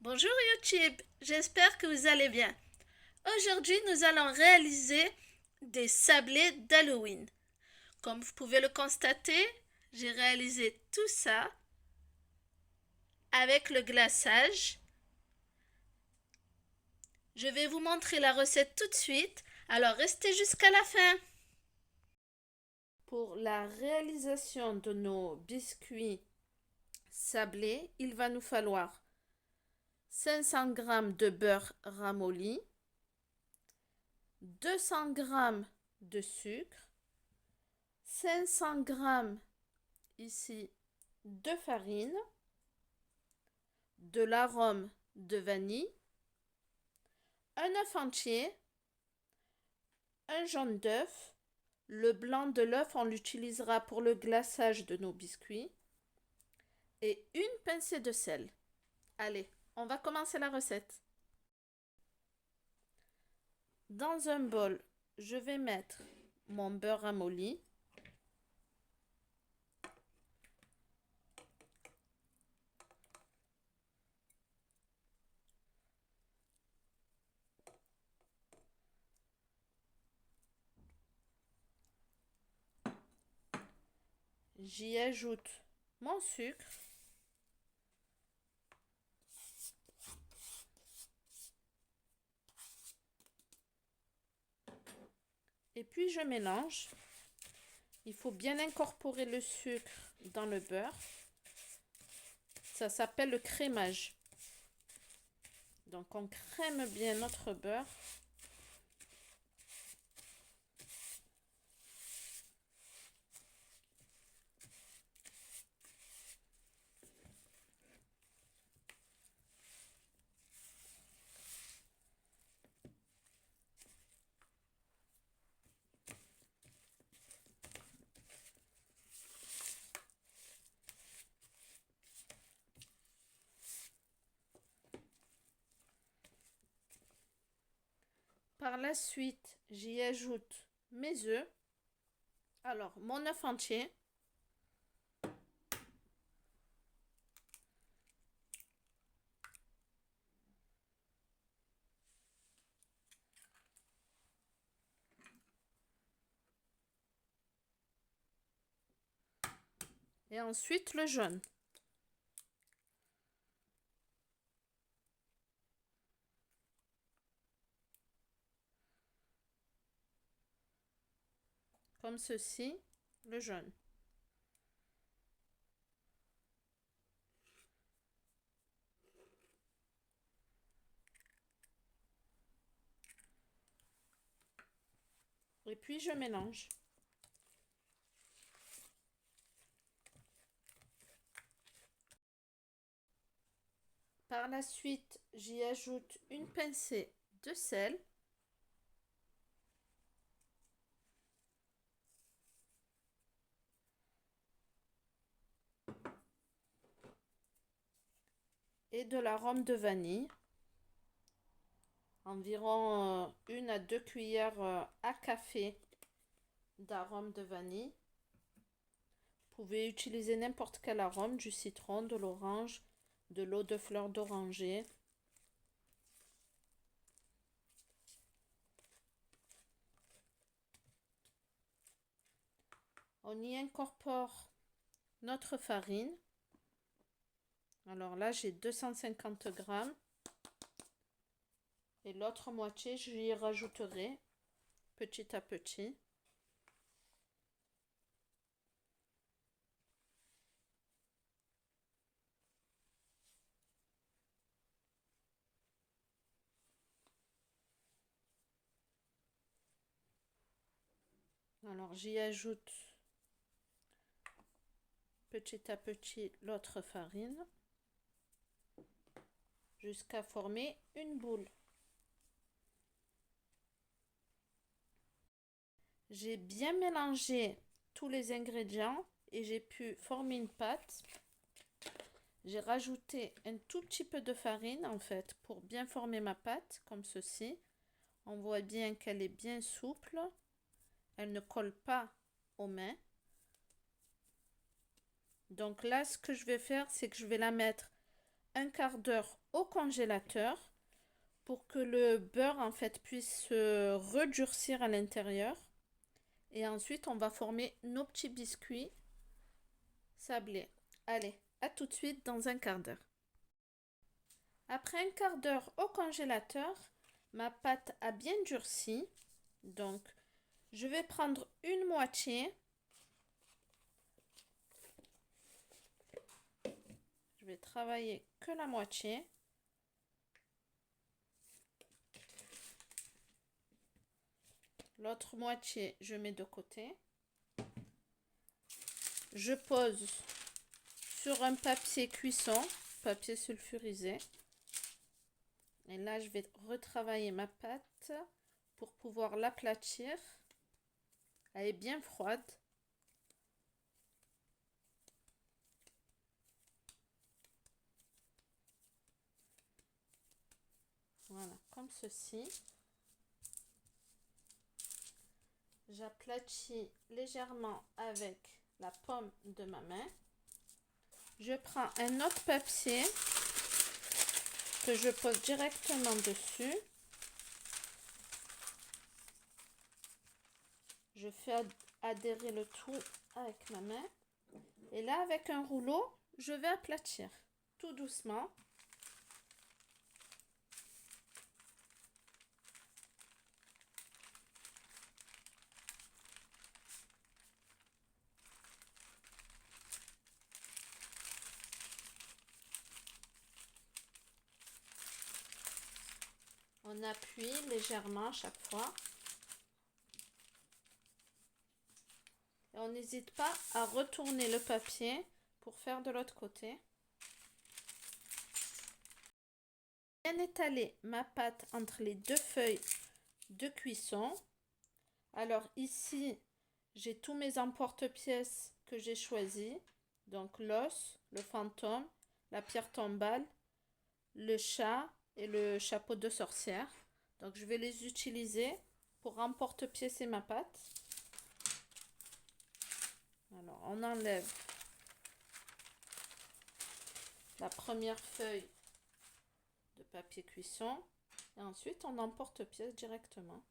Bonjour YouTube, j'espère que vous allez bien. Aujourd'hui, nous allons réaliser des sablés d'Halloween. Comme vous pouvez le constater, j'ai réalisé tout ça avec le glaçage. Je vais vous montrer la recette tout de suite, alors restez jusqu'à la fin. Pour la réalisation de nos biscuits sablés, il va nous falloir 500 g de beurre ramolli, 200 g de sucre, 500 g ici de farine, de l'arôme de vanille, un œuf entier, un jaune d'œuf. Le blanc de l'œuf, on l'utilisera pour le glaçage de nos biscuits. Et une pincée de sel. Allez, on va commencer la recette. Dans un bol, je vais mettre mon beurre ramolli. J'y ajoute mon sucre. Et puis je mélange. Il faut bien incorporer le sucre dans le beurre. Ça s'appelle le crémage. Donc on crème bien notre beurre. Par la suite, j'y ajoute mes œufs. Alors, mon œuf entier. Et ensuite, le jaune. Comme ceci, le jaune. Et puis, je mélange. Par la suite, j'y ajoute une pincée de sel. Et de l'arôme de vanille. Environ 1 à 2 cuillères à café d'arôme de vanille. Vous pouvez utiliser n'importe quel arôme, du citron, de l'orange, de l'eau de fleur d'oranger. On y incorpore notre farine. Alors là, j'ai 250 grammes. Et l'autre moitié, j'y rajouterai petit à petit. Alors j'y ajoute petit à petit l'autre farine jusqu'à former une boule. J'ai bien mélangé tous les ingrédients et j'ai pu former une pâte. J'ai rajouté un tout petit peu de farine en fait pour bien former ma pâte comme ceci. On voit bien qu'elle est bien souple. Elle ne colle pas aux mains. Donc là, ce que je vais faire, c'est que je vais la mettre un quart d'heure au congélateur pour que le beurre en fait puisse se redurcir à l'intérieur. Et ensuite, on va former nos petits biscuits sablés. Allez, à tout de suite dans un quart d'heure. Après un quart d'heure au congélateur, ma pâte a bien durci. Donc, je vais prendre une moitié. Je vais travailler que la moitié. L'autre moitié, je mets de côté. Je pose sur un papier cuisson, papier sulfurisé. Et là, je vais retravailler ma pâte pour pouvoir l'aplatir. Elle est bien froide. Voilà, comme ceci. J'aplatis légèrement avec la paume de ma main. Je prends un autre papier que je pose directement dessus. Je fais adhérer le tout avec ma main. Et là, avec un rouleau, je vais aplatir tout doucement. On appuie légèrement à chaque fois. Et on n'hésite pas à retourner le papier pour faire de l'autre côté. Bien étaler ma pâte entre les deux feuilles de cuisson. Alors ici, j'ai tous mes emporte-pièces que j'ai choisis. Donc l'os, le fantôme, la pierre tombale, le chat et le chapeau de sorcière. Donc je vais les utiliser pour emporte-pièces ma pâte. Alors on enlève la première feuille de papier cuisson et ensuite on emporte-pièce directement.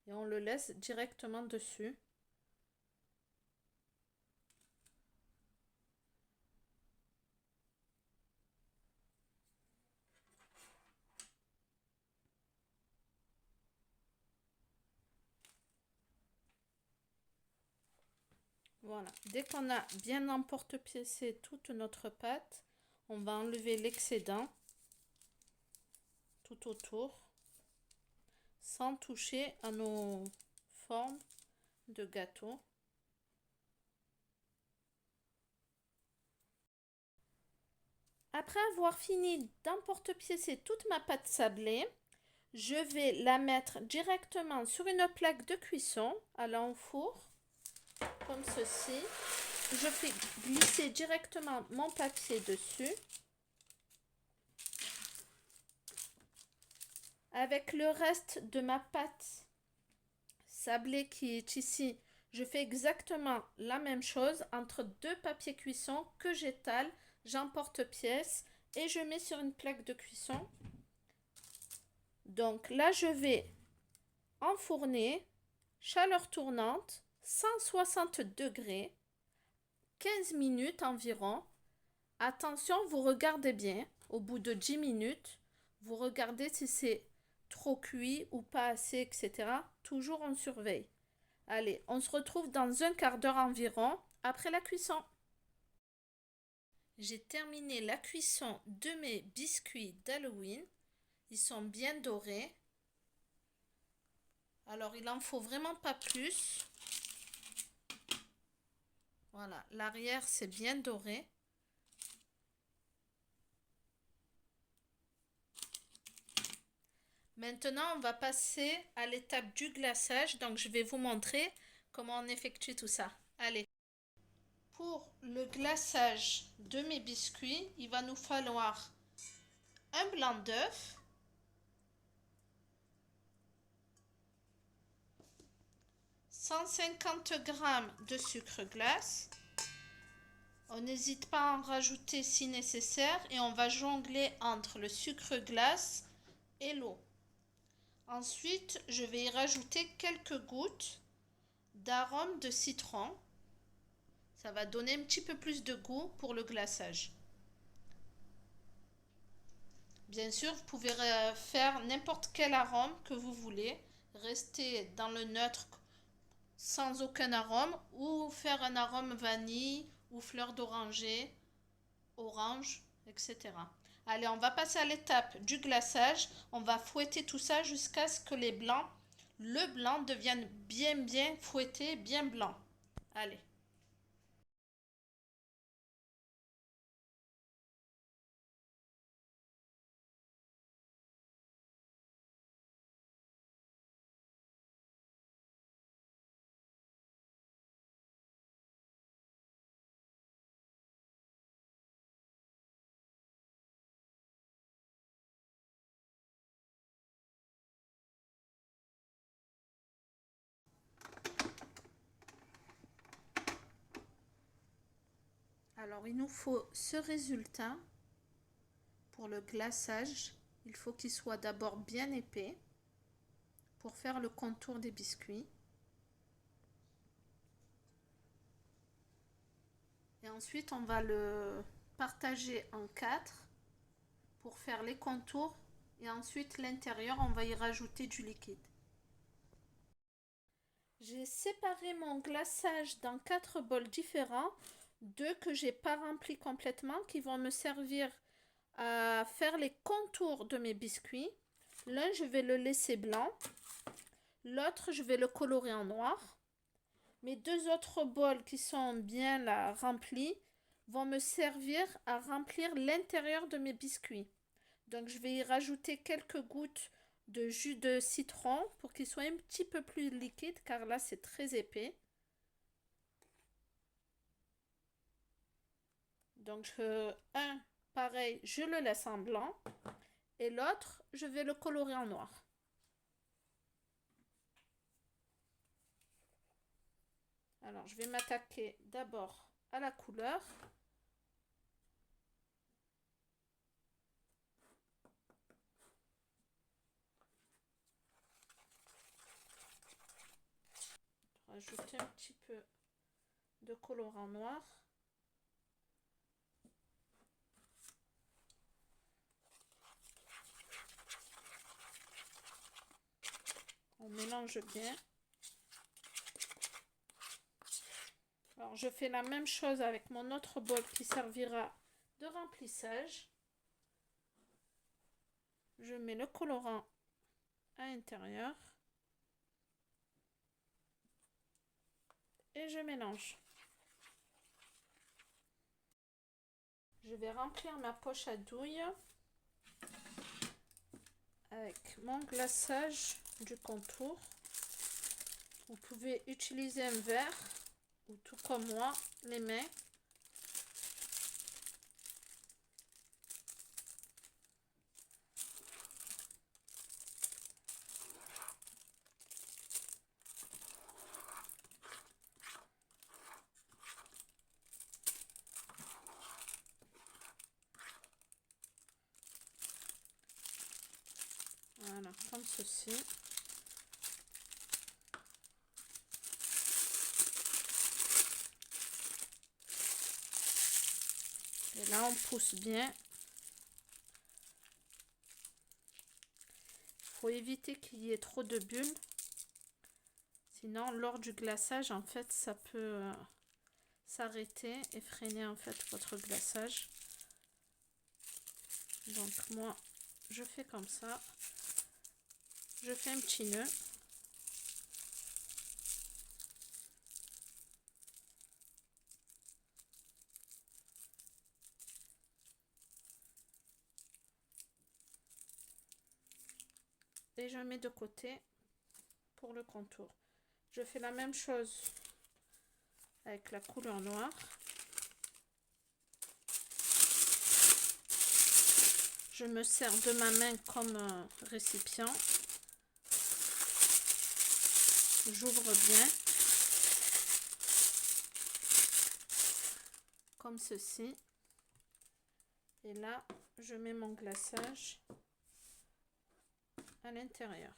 Et on le laisse directement dessus. Voilà, dès qu'on a bien emporte-piécé toute notre pâte, on va enlever l'excédent tout autour sans toucher à nos formes de gâteau. Après avoir fini d'emporte-piécer toute ma pâte sablée, je vais la mettre directement sur une plaque de cuisson à l'enfour, comme ceci. Je fais glisser directement mon papier dessus. Avec le reste de ma pâte sablée qui est ici, je fais exactement la même chose entre deux papiers cuisson que j'étale, j'emporte-pièce et je mets sur une plaque de cuisson. Donc là, je vais enfourner, chaleur tournante, 160 degrés, 15 minutes environ. Attention, vous regardez bien, au bout de 10 minutes, vous regardez si c'est trop cuit ou pas assez, etc. Toujours on surveille. Allez, on se retrouve dans un quart d'heure environ après la cuisson. J'ai terminé la cuisson de mes biscuits d'Halloween. Ils sont bien dorés. Alors, il n'en faut vraiment pas plus. Voilà, l'arrière c'est bien doré. Maintenant, on va passer à l'étape du glaçage. Donc, je vais vous montrer comment on effectue tout ça. Allez. Pour le glaçage de mes biscuits, il va nous falloir un blanc d'œuf, 150 g de sucre glace, On n'hésite pas à en rajouter si nécessaire et on va jongler entre le sucre glace et l'eau. Ensuite, je vais y rajouter quelques gouttes d'arôme de citron. Ça va donner un petit peu plus de goût pour le glaçage. Bien sûr, vous pouvez faire n'importe quel arôme que vous voulez. Rester dans le neutre sans aucun arôme ou faire un arôme vanille ou fleur d'oranger, orange, etc. Allez, on va passer à l'étape du glaçage. On va fouetter tout ça jusqu'à ce que le blanc devienne bien fouetté, bien blanc. Allez. Alors, il nous faut ce résultat pour le glaçage. Il faut qu'il soit d'abord bien épais pour faire le contour des biscuits. Et ensuite, on va le partager en 4 pour faire les contours. Et ensuite, l'intérieur, on va y rajouter du liquide. J'ai séparé mon glaçage dans 4 bols différents. 2 que j'ai pas remplis complètement, qui vont me servir à faire les contours de mes biscuits. L'un, je vais le laisser blanc. L'autre, je vais le colorer en noir. Mes 2 autres bols qui sont bien là remplis vont me servir à remplir l'intérieur de mes biscuits. Donc je vais y rajouter quelques gouttes de jus de citron pour qu'il soit un petit peu plus liquide car là c'est très épais. Donc un pareil, je le laisse en blanc et l'autre, je vais le colorer en noir. Alors je vais m'attaquer d'abord à la couleur. Rajouter un petit peu de colorant noir. On mélange bien. Alors je fais la même chose avec mon autre bol qui servira de remplissage. Je mets le colorant à l'intérieur. Et je mélange. Je vais remplir ma poche à douille avec mon glaçage du contour. Vous pouvez utiliser un verre ou tout comme moi, les mains. Voilà, comme ceci. Et là, on pousse bien. Il faut éviter qu'il y ait trop de bulles. Sinon, lors du glaçage, en fait, ça peut s'arrêter et freiner en fait votre glaçage. Donc moi, je fais comme ça. Je fais un petit nœud. Et je mets de côté pour le contour. Je fais la même chose avec la couleur noire. Je me sers de ma main comme récipient. J'ouvre bien. comme ceci. Et là, je mets mon glaçage à l'intérieur.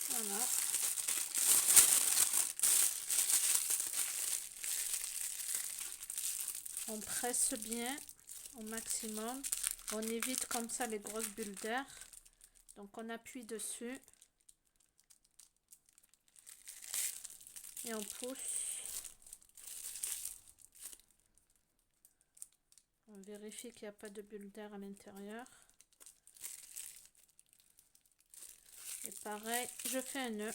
Voilà. On presse bien au maximum. On évite comme ça les grosses bulles d'air. Donc on appuie dessus. Et on pousse. On vérifie qu'il n'y a pas de bulles d'air à l'intérieur. Et pareil, je fais un nœud.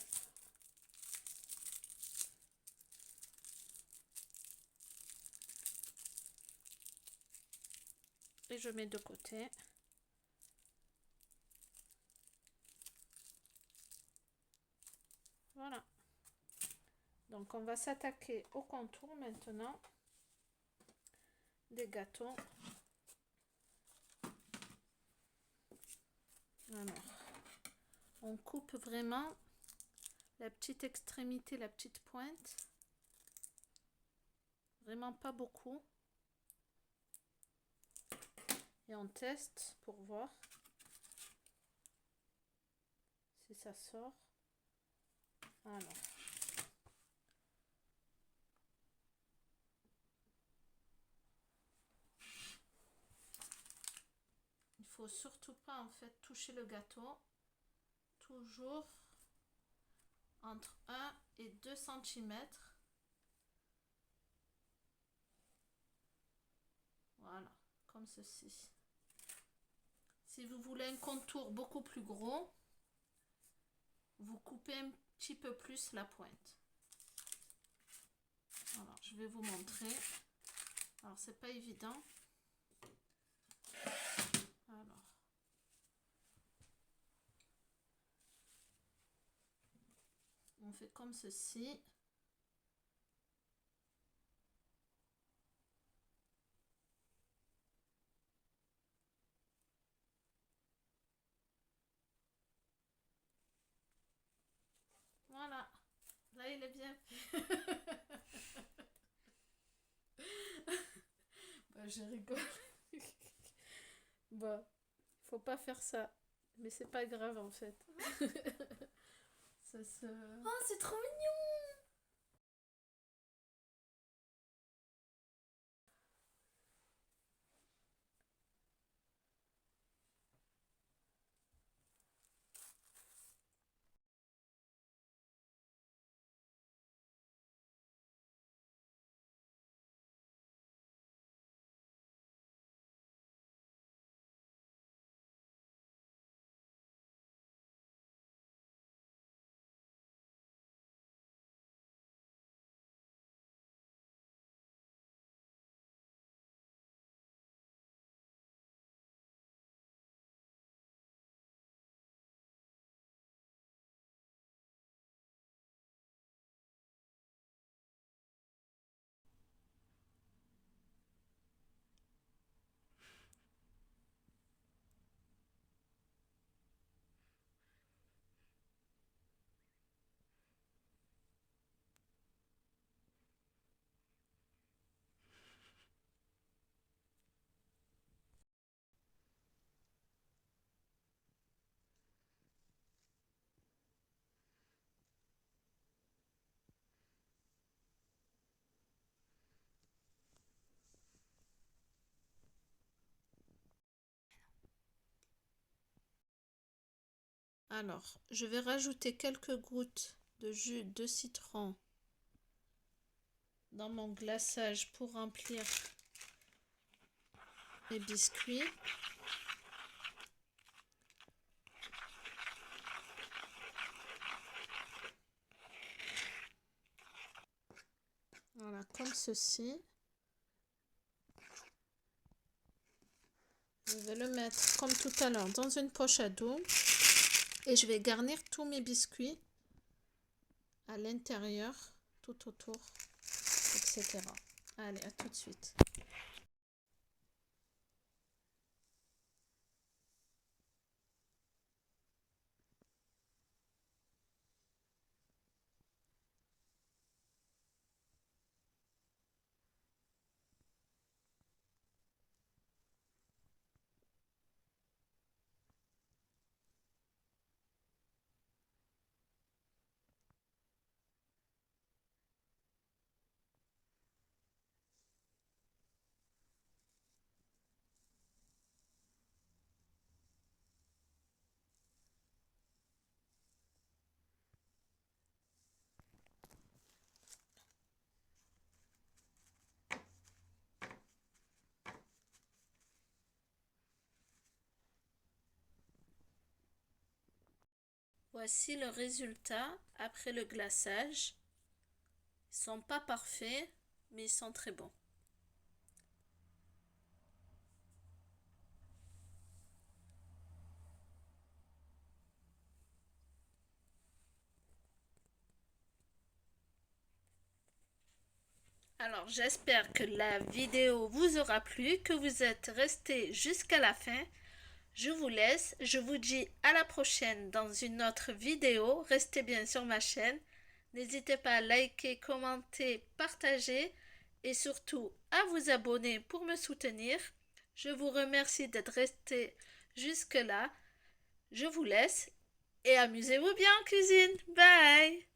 Et je mets de côté. Voilà. Donc on va s'attaquer au contour maintenant des gâteaux. Alors, on coupe vraiment la petite extrémité, la petite pointe. Vraiment pas beaucoup. Et on teste pour voir si ça sort. Alors. Il faut surtout pas en fait toucher le gâteau. Toujours entre 1 et 2 cm. Voilà, comme ceci. Si vous voulez un contour beaucoup plus gros, vous coupez un petit peu plus la pointe. Alors, je vais vous montrer. Alors, c'est pas évident. Alors. On fait comme ceci. Voilà. Là, il est bien fait. Bah, je rigole. Bon, faut pas faire ça. Mais c'est pas grave en fait. Ça se... Oh, c'est trop mignon! Alors, je vais rajouter quelques gouttes de jus de citron dans mon glaçage pour remplir mes biscuits. Voilà, comme ceci. Je vais le mettre comme tout à l'heure dans une poche à dos et je vais garnir tous mes biscuits à l'intérieur, tout autour, etc. Allez, à tout de suite. Voici le résultat après le glaçage. Ils sont pas parfaits, mais ils sont très bons. Alors, j'espère que la vidéo vous aura plu, que vous êtes restés jusqu'à la fin. Je vous laisse, je vous dis à la prochaine dans une autre vidéo. Restez bien sur ma chaîne. N'hésitez pas à liker, commenter, partager et surtout à vous abonner pour me soutenir. Je vous remercie d'être resté jusque-là. Je vous laisse et amusez-vous bien en cuisine. Bye!